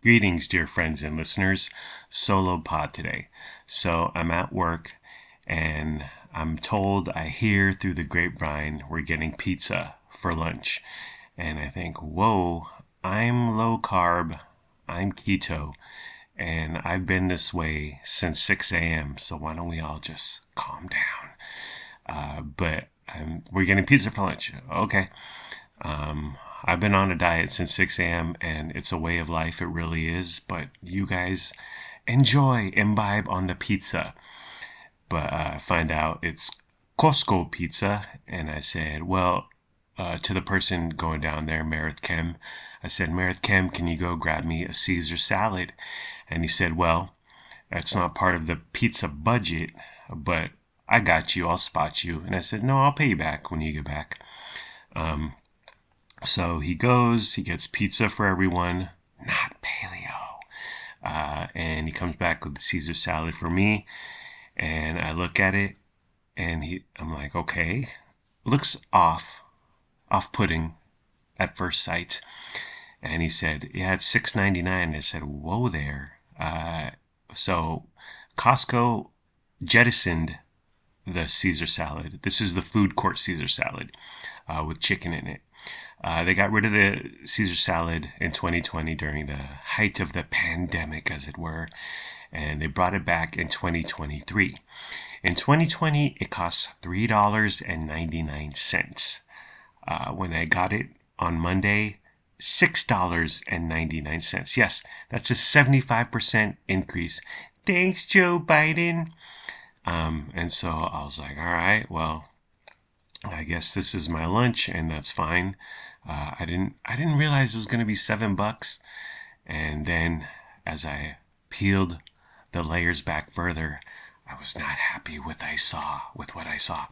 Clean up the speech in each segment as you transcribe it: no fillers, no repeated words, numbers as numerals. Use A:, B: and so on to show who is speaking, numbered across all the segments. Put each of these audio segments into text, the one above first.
A: Greetings, dear friends and listeners. Solo pod today. So I'm at work and I'm told I hear through the grapevine we're getting pizza for lunch. And I think, whoa, I'm low carb, I'm keto, and I've been this way since 6 a.m. So why don't we all just calm down? But we're getting pizza for lunch. Okay. I've been on a diet since 6 a.m. and it's a way of life. It really is. But you guys imbibe on the pizza. But I find out it's Costco pizza. And I said, well, to the person going down there, Meredith Kim, I said, Meredith Kim, can you go grab me a Caesar salad? And he said, well, that's not part of the pizza budget, but I got you. I'll spot you. And I said, no, I'll pay you back when you get back. So he goes, he gets pizza for everyone, not paleo. And he comes back with the Caesar salad for me. And I look at it and I'm like, okay, looks off-putting at first sight. And he said, yeah, it's $6.99. I said, whoa there. So Costco jettisoned the Caesar salad. This is the food court Caesar salad with chicken in it. They got rid of the Caesar salad in 2020 during the height of the pandemic, as it were, and they brought it back in 2023. In 2020, it cost $3.99. When I got it on Monday, $6.99. Yes, that's a 75% increase. Thanks, Joe Biden. And so I was like, all right, well, I guess this is my lunch, and that's fine. I didn't realize it was going to be $7. And then as I peeled the layers back further, I was not happy with what I saw.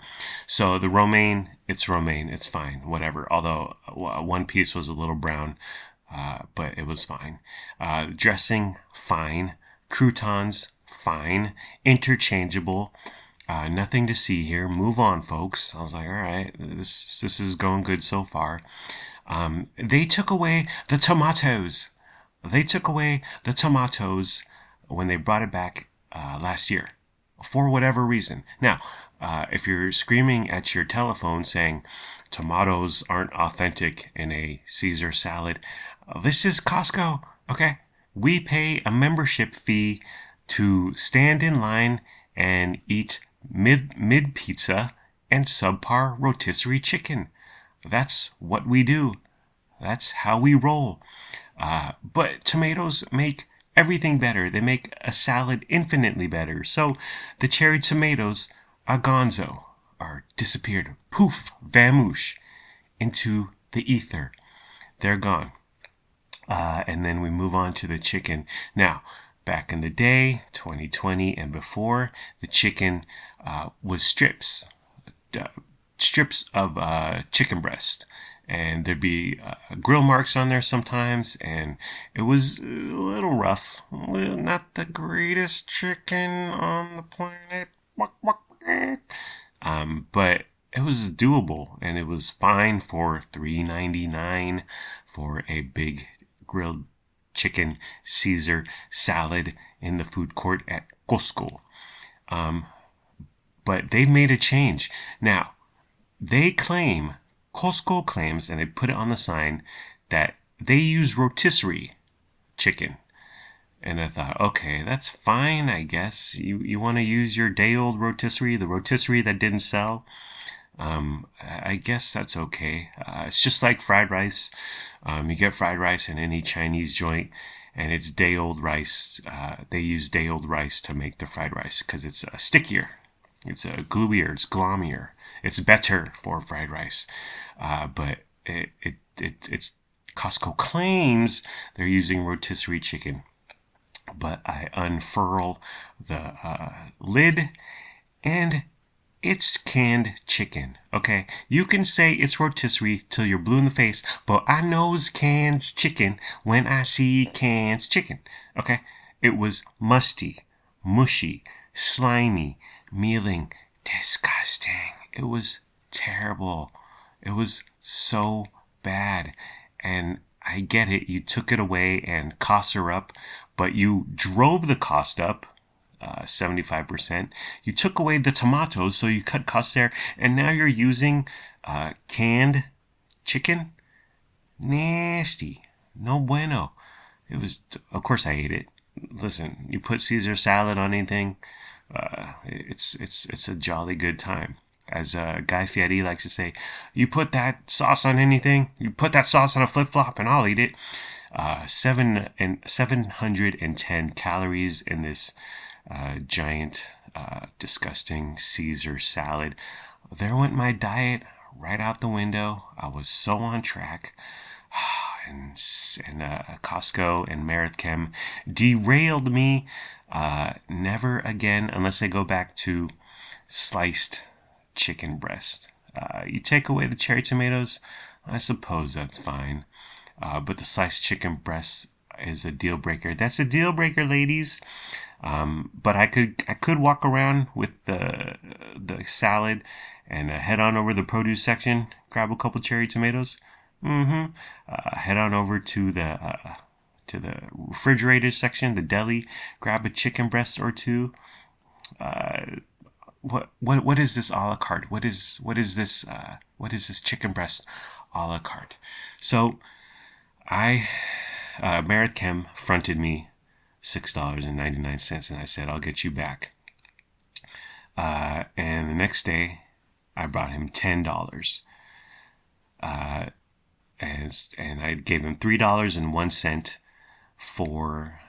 A: So the romaine, it's fine, whatever. Although one piece was a little brown, but it was fine. Dressing, fine. Croutons, fine. Interchangeable. Nothing to see here. Move on, folks. I was like, all right, this is going good so far. They took away the tomatoes. When they brought it back last year, for whatever reason. Now, if you're screaming at your telephone saying tomatoes aren't authentic in a Caesar salad, this is Costco, okay? We pay a membership fee to stand in line and eat mid pizza and subpar rotisserie chicken. That's what we do. That's how we roll. But tomatoes make everything better. They make a salad infinitely better. So the cherry tomatoes are gonzo, are disappeared. Poof, vamoosh, into the ether. They're gone. And then we move on to the chicken. Now, back in the day, 2020 and before, the chicken was strips of chicken breast. And there'd be grill marks on there sometimes, and it was a little rough. Not the greatest chicken on the planet. But it was doable, and it was fine for $3.99 for a big grilled chicken Caesar salad in the food court at Costco. But they've made a change. Now, Costco claims, and they put it on the sign, that they use rotisserie chicken. And I thought, okay, that's fine, I guess. You want to use your day-old rotisserie, the rotisserie that didn't sell? I guess that's okay. It's just like fried rice. You get fried rice in any Chinese joint, and it's day-old rice. They use day-old rice to make the fried rice because it's stickier. It's gluier. It's glommier. It's better for fried rice. But it's Costco claims they're using rotisserie chicken. But I unfurl the lid, and it's canned chicken. Okay, you can say it's rotisserie till you're blue in the face, but I knows canned chicken when I see canned chicken. Okay, it was musty, mushy, slimy, mealing, disgusting. It was terrible. It was so bad. And I get it. You took it away and costs are up, but you drove the cost up 75%. You took away the tomatoes, so you cut costs there, and now you're using canned chicken? Nasty. No bueno. It was, of course, I ate it. Listen, you put Caesar salad on anything, it's a jolly good time. As Guy Fieri likes to say, you put that sauce on anything, you put that sauce on a flip flop, and I'll eat it. 710 calories in this giant, disgusting Caesar salad. There went my diet right out the window. I was so on track. And Costco and Chem derailed me. Never again, unless I go back to sliced chicken breast. You take away the cherry tomatoes, I suppose that's fine. But the sliced chicken breast is a deal breaker. That's a deal breaker, ladies. But I could walk around with the salad and head on over to the produce section, grab a couple cherry tomatoes. Head on over to the refrigerator section, the deli, grab a chicken breast or two. What is this a la carte? What is this chicken breast a la carte? So Merit Chem fronted me $6.99, and I said, I'll get you back. And the next day, I brought him $10. And I gave him $3.01 for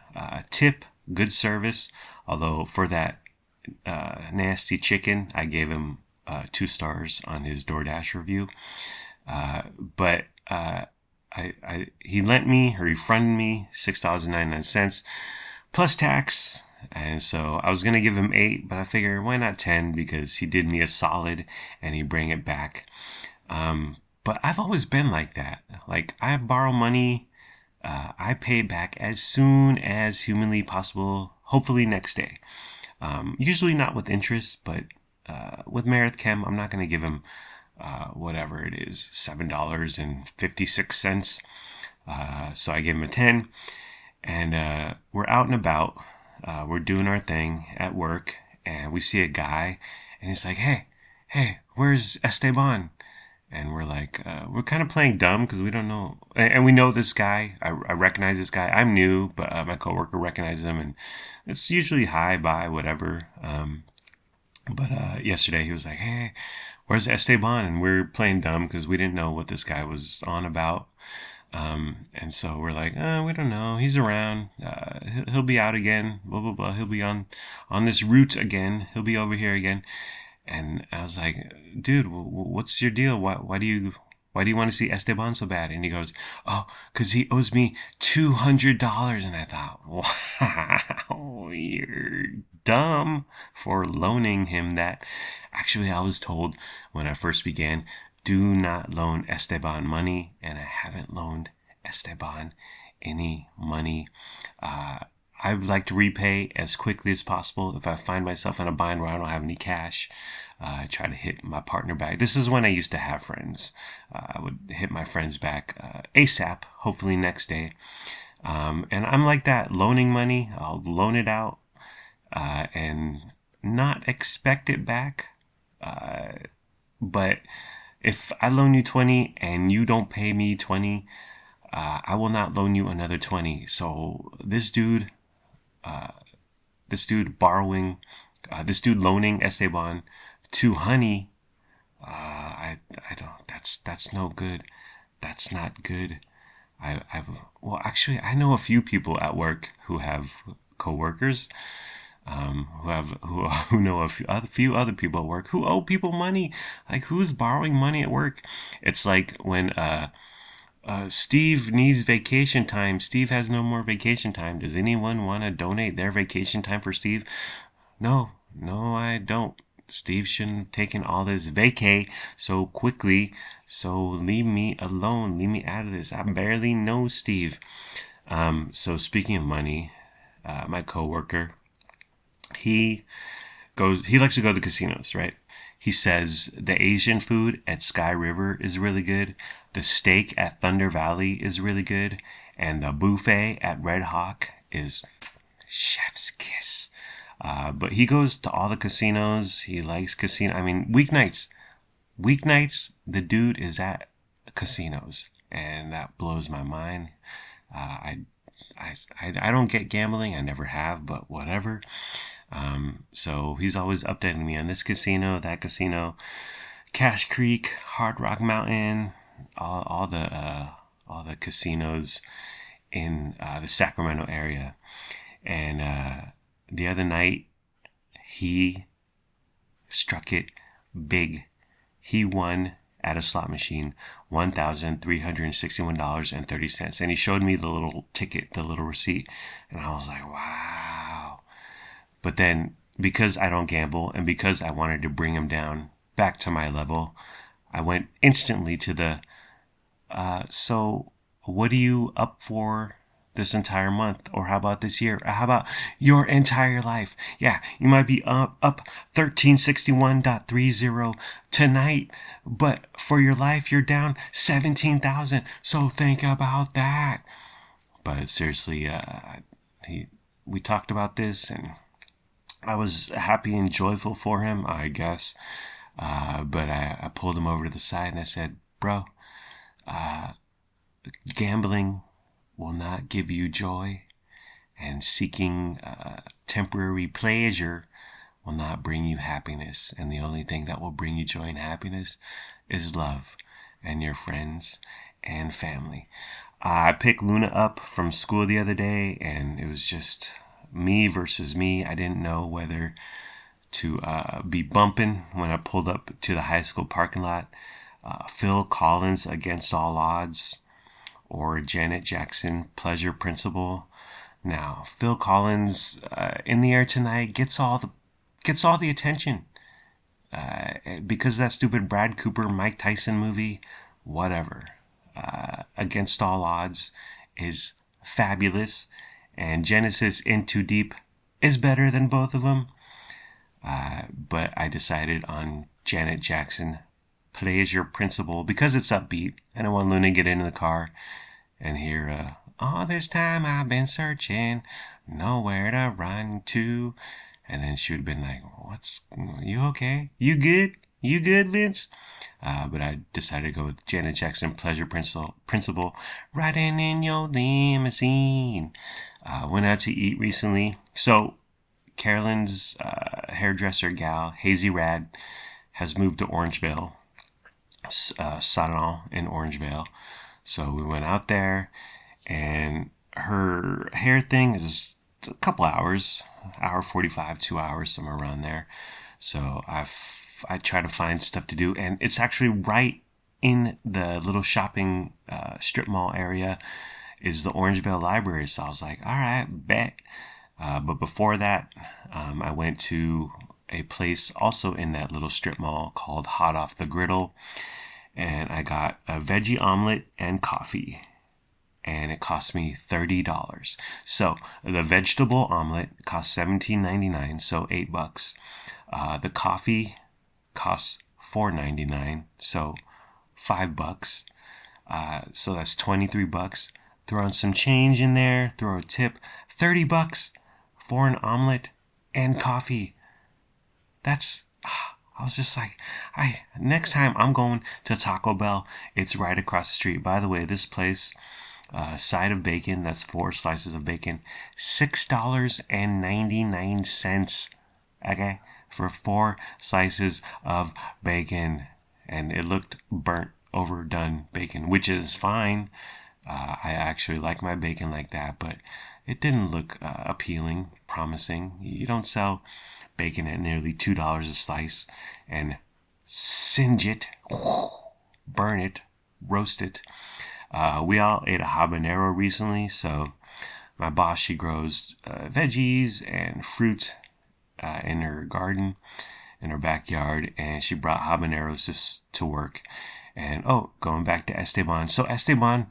A: tip, good service. Although for that nasty chicken, I gave him 2 stars on his DoorDash review. But he lent me, or he refunded me $6.99 plus tax. And so I was going to give him 8, but I figured why not 10, because he did me a solid and he bring it back. But I've always been like that. Like, I borrow money, I pay it back as soon as humanly possible, hopefully next day. Usually not with interest, but with Merit Chem, I'm not going to give him whatever it is, $7.56. So I gave him a 10, and we're out and about. We're doing our thing at work, and we see a guy, and he's like, hey, where's Esteban? And we're like, we're kind of playing dumb because we don't know. And we know this guy. I recognize this guy. I'm new, but my coworker recognizes him. And it's usually hi, bye, whatever. But yesterday he was like, hey, where's Esteban? And we're playing dumb because we didn't know what this guy was on about. And so we're like, we don't know. He's around. He'll be out again. Blah, blah, blah. He'll be on this route again. He'll be over here again. And I was like, dude, what's your deal? Why do you want to see Esteban so bad? And he goes, oh, because he owes me $200. And I thought, wow, you're dumb for loaning him that. Actually, I was told when I first began, do not loan Esteban money. And I haven't loaned Esteban any money. I would like to repay as quickly as possible. If I find myself in a bind where I don't have any cash, I try to hit my partner back. This is when I used to have friends. I would hit my friends back ASAP, hopefully next day. And I'm like that, loaning money. I'll loan it out and not expect it back. But if I loan you 20 and you don't pay me 20, I will not loan you another 20. So this dude loaning Esteban to Honey, I don't, that's no good. That's not good. I know a few people at work who have coworkers, who know a few other people at work who owe people money. Like, who's borrowing money at work? It's like when, Steve needs vacation time. Steve has no more vacation time. Does anyone want to donate their vacation time for Steve? No, I don't. Steve shouldn't have taken all this vacay so quickly. So leave me alone. Leave me out of this. I barely know Steve. So speaking of money, my coworker, he likes to go to casinos, right? He says the Asian food at Sky River is really good, The steak at Thunder Valley is really good, and the buffet at Red Hawk is chef's kiss. But he goes to all the casinos. He likes casino. I mean, weeknights, the dude is at casinos, and that blows my mind. I, I don't get gambling. I never have, but whatever. So he's always updating me on this casino, that casino, Cash Creek, Hard Rock Mountain, all the casinos in the Sacramento area. And the other night, he struck it big. He won at a slot machine $1,361.30. And he showed me the little ticket, the little receipt. And I was like, wow. But then, because I don't gamble and because I wanted to bring him down back to my level, I went instantly to the, so what are you up for this entire month? Or how about this year? Or how about your entire life? Yeah, you might be up 1361.30 tonight, but for your life, you're down 17,000. So think about that. But seriously, we talked about this, and I was happy and joyful for him, I guess. But I pulled him over to the side and I said, bro, gambling will not give you joy, and seeking temporary pleasure will not bring you happiness. And the only thing that will bring you joy and happiness is love and your friends and family. I picked Luna up from school the other day, and it was just me versus me. I didn't know whether to be bumping when I pulled up to the high school parking lot. Phil Collins, Against All Odds, or Janet Jackson, Pleasure Principle. Now, Phil Collins, In the Air Tonight, gets all the attention because of that stupid Brad Cooper, Mike Tyson movie. Whatever. Against All Odds is fabulous, and Genesis In Too Deep is better than both of them. But I decided on Janet Jackson, Pleasure Principle, because it's upbeat, and I want Luna to get into the car and hear, all this time I've been searching, nowhere to run to. And then she would have been like, you okay? You good? You good, Vince? But I decided to go with Janet Jackson, Pleasure Principle, riding in your limousine. Went out to eat recently. So, Carolyn's hairdresser gal, Hazy Rad, has moved to Orangevale, Salon in Orangevale. So we went out there, and her hair thing is a couple hours, hour 45, 2 hours, somewhere around there. So I try to find stuff to do, and it's actually right in the little shopping strip mall area is the Orangevale Library. So I was like, all right, bet. But before that, I went to a place also in that little strip mall called Hot Off the Griddle, and I got a veggie omelet and coffee, and it cost me $30. So the vegetable omelet cost $17.99, so $8. The coffee costs $4.99, so $5. So that's $23. Throw in some change in there, throw a tip, $30 for an omelet and coffee. I was just like, next time I'm going to Taco Bell, it's right across the street. By the way, this place, side of bacon, that's 4 slices of bacon, $6.99, okay, for 4 slices of bacon. And it looked burnt, overdone bacon, which is fine. I actually like my bacon like that, but it didn't look appealing, promising. You don't sell bacon at nearly $2 a slice and singe it, burn it, roast it. We all ate a habanero recently, so my boss, she grows veggies and fruit in her garden, in her backyard, and she brought habaneros just to work. And going back to Esteban. So Esteban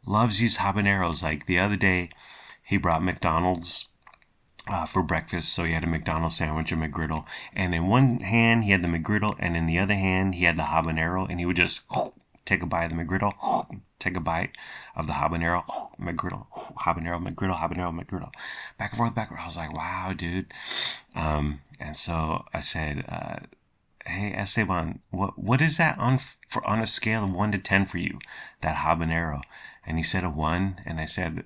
A: loves these habaneros. Like the other day, he brought McDonald's for breakfast. So he had a McDonald's sandwich, a McGriddle. And in one hand, he had the McGriddle, and in the other hand, he had the habanero, and he would just take a bite of the McGriddle, take a bite of the habanero, McGriddle, habanero, McGriddle, habanero, McGriddle, back and forth, back and forth. I was like, wow, dude. And so I said, hey Esteban, what is that on a scale of 1 to 10 for you, that habanero? And he said a 1, and I said,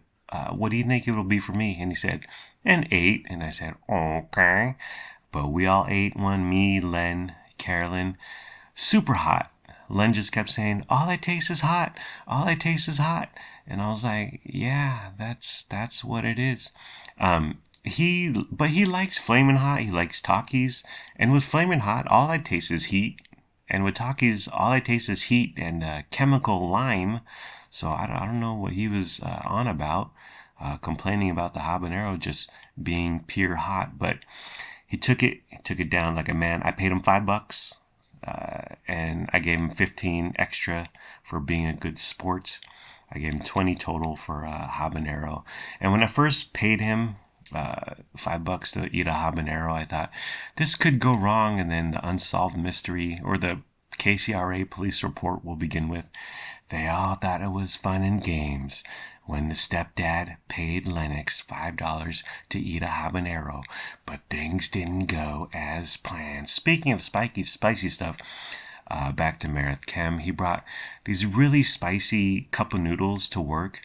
A: what do you think it will be for me? And he said, an 8, and I said, okay. But we all ate one, me, Len, Carolyn, super hot. Len just kept saying, all I taste is hot, all I taste is hot. And I was like, yeah, that's what it is. But he likes Flamin' Hot. He likes Takis. And with Flamin' Hot, all I taste is heat. And with Takis, all I taste is heat and chemical lime. So I don't know what he was on about, complaining about the habanero just being pure hot. But he took it down like a man. I paid him $5, and I gave him 15 extra for being a good sport. I gave him 20 total for habanero. And when I first paid him $5 to eat a habanero, I thought this could go wrong, and then the unsolved mystery or the KCRA police report will begin with, they all thought it was fun and games when the stepdad paid Lennox $5 to eat a habanero, but things didn't go as planned. Speaking of spicy stuff, back to Meredith Kem, he brought these really spicy cup of noodles to work,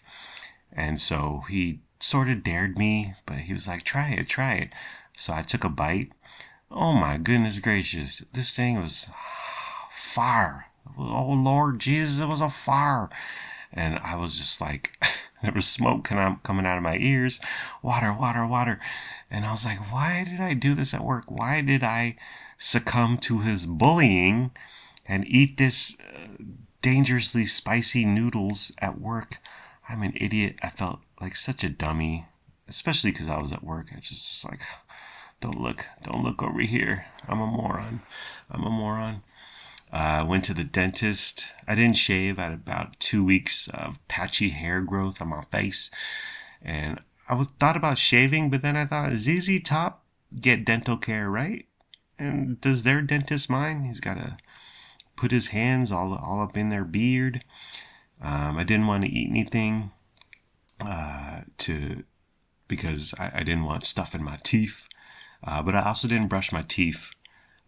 A: and so he sort of dared me, but he was like, try it. So I took a bite. Oh my goodness gracious. This thing was fire. Oh Lord Jesus, it was a fire. And I was just like, there was smoke coming out of my ears. Water. And I was like, why did I do this at work? Why did I succumb to his bullying and eat this dangerously spicy noodles at work? I'm an idiot. I felt like such a dummy, especially because I was at work. I just like, don't look over here. I'm a moron. I went to the dentist. I didn't shave. I had about 2 weeks of patchy hair growth on my face, and I thought about shaving, but then I thought, ZZ Top get dental care, right? And does their dentist mind? He's got to put his hands all up in their beard. I didn't want to eat anything because I didn't want stuff in my teeth. But I also didn't brush my teeth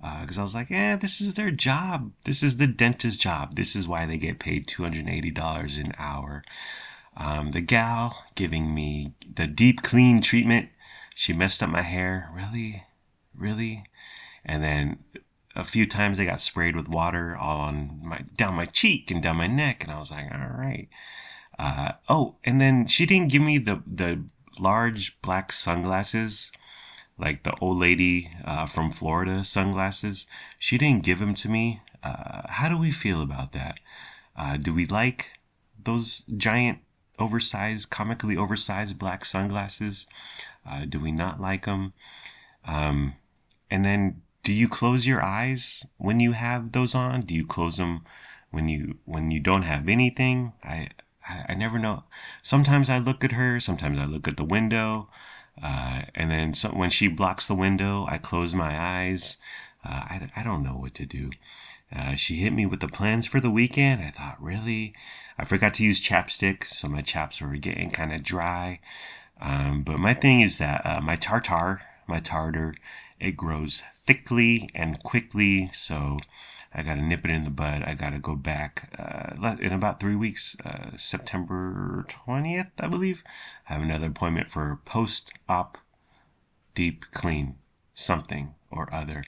A: because I was like, this is their job. This is the dentist's job. This is why they get paid $280 an hour. The gal giving me the deep clean treatment, she messed up my hair. Really? And then a few times I got sprayed with water all on down my cheek and down my neck, and I was like, all right. And then she didn't give me the large black sunglasses, like the old lady from Florida sunglasses. She didn't give them to me. How do we feel about that? Do we like those giant, comically oversized black sunglasses? Do we not like them? And then, do you close your eyes when you have those on? Do you close them when you don't have anything? I never know. Sometimes I look at her. Sometimes I look at the window. And then when she blocks the window, I close my eyes. I don't know what to do. She hit me with the plans for the weekend. I thought, really? I forgot to use chapstick, so my chaps were getting kind of dry. But my thing is that my tartar, it grows thickly and quickly, so I got to nip it in the bud. I got to go back in about 3 weeks, September 20th, I believe. I have another appointment for post-op deep clean, something or other.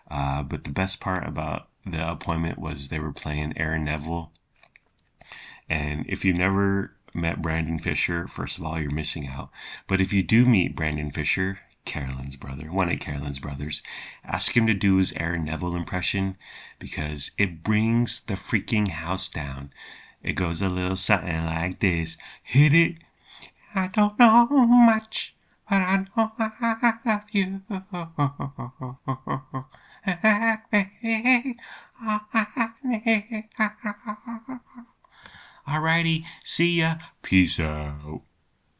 A: But the best part about the appointment was they were playing Aaron Neville. And if you've never met Brandon Fisher, first of all, you're missing out. But if you do meet Brandon Fisher, Carolyn's brother, one of Carolyn's brothers, ask him to do his Aaron Neville impression, because it brings the freaking house down. It goes a little something like this. Hit it. I don't know much, but I know I love you. Alrighty, see ya. Peace out.